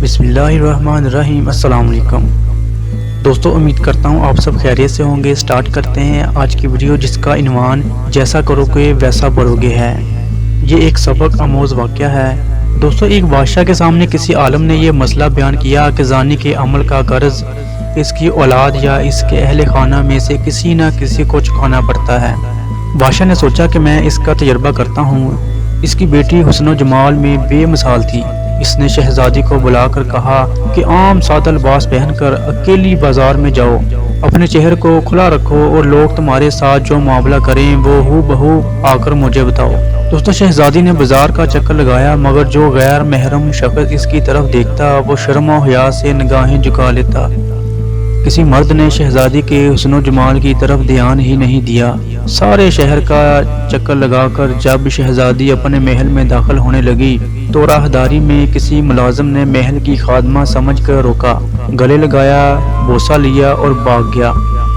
بسم اللہ الرحمن الرحیم۔ السلام علیکم دوستو، امید کرتا ہوں آپ سب خیریت سے ہوں گے۔ سٹارٹ کرتے ہیں آج کی ویڈیو، جس کا عنوان جیسا کرو گے ویسا بڑھو گے ہے۔ یہ ایک سبق آموز واقعہ ہے۔ دوستو، ایک بادشاہ کے سامنے کسی عالم نے یہ مسئلہ بیان کیا کہ زانی کے عمل کا غرض اس کی اولاد یا اس کے اہل خانہ میں سے کسی نہ کسی کو چکانا پڑتا ہے۔ بادشاہ نے سوچا کہ میں اس کا تجربہ کرتا ہوں۔ اس کی بیٹی حسن و جمال میں بے مثال تھی۔ اس نے شہزادی کو بلا کر کہا کہ عام سادہ لباس پہن کر اکیلی بازار میں جاؤ، اپنے چہرے کو کھلا رکھو اور لوگ تمہارے ساتھ جو معاملہ کریں وہ ہو بہو آ کر مجھے بتاؤ۔ دوستو، شہزادی نے بازار کا چکر لگایا، مگر جو غیر محرم شخص اس کی طرف دیکھتا وہ شرم و حیا سے نگاہیں جھکا لیتا۔ کسی مرد نے شہزادی کے حسن و جمال کی طرف دھیان ہی نہیں دیا۔ سارے شہر کا چکر لگا کر جب شہزادی اپنے محل میں داخل ہونے لگی تو راہداری میں کسی ملازم نے محل کی خادمہ سمجھ کر روکا، گلے لگایا، بوسہ لیا اور بھاگ گیا۔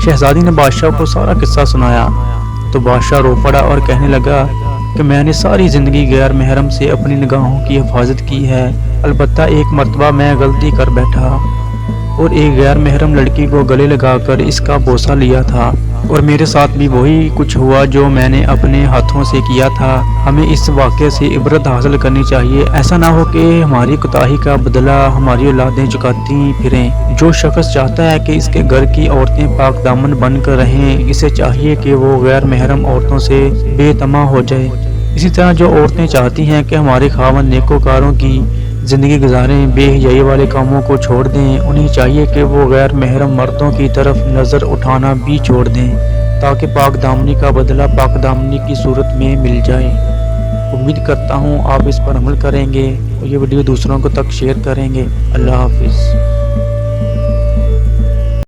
شہزادی نے بادشاہ کو سارا قصہ سنایا تو بادشاہ رو پڑا اور کہنے لگا کہ میں نے ساری زندگی غیر محرم سے اپنی نگاہوں کی حفاظت کی ہے، البتہ ایک مرتبہ میں غلطی کر بیٹھا اور ایک غیر محرم لڑکی کو گلے لگا کر اس کا بوسہ لیا تھا، اور میرے ساتھ بھی وہی کچھ ہوا جو میں نے اپنے ہاتھوں سے کیا تھا۔ ہمیں اس واقعے سے عبرت حاصل کرنی چاہیے۔ ایسا نہ ہو کہ ہماری کوتاہی کا بدلہ ہماری اولادیں چکاتی پھریں۔ جو شخص چاہتا ہے کہ اس کے گھر کی عورتیں پاک دامن بن کر رہیں، اسے چاہیے کہ وہ غیر محرم عورتوں سے بے طمع ہو جائے۔ اسی طرح جو عورتیں چاہتی ہیں کہ ہمارے خاوند نیکوکاروں کی زندگی گزاریں، بے حیائی والے کاموں کو چھوڑ دیں، انہیں چاہیے کہ وہ غیر محرم مردوں کی طرف نظر اٹھانا بھی چھوڑ دیں تاکہ پاک دامنی کا بدلہ پاک دامنی کی صورت میں مل جائے۔ امید کرتا ہوں آپ اس پر عمل کریں گے اور یہ ویڈیو دوسروں کو تک شیئر کریں گے۔ اللہ حافظ۔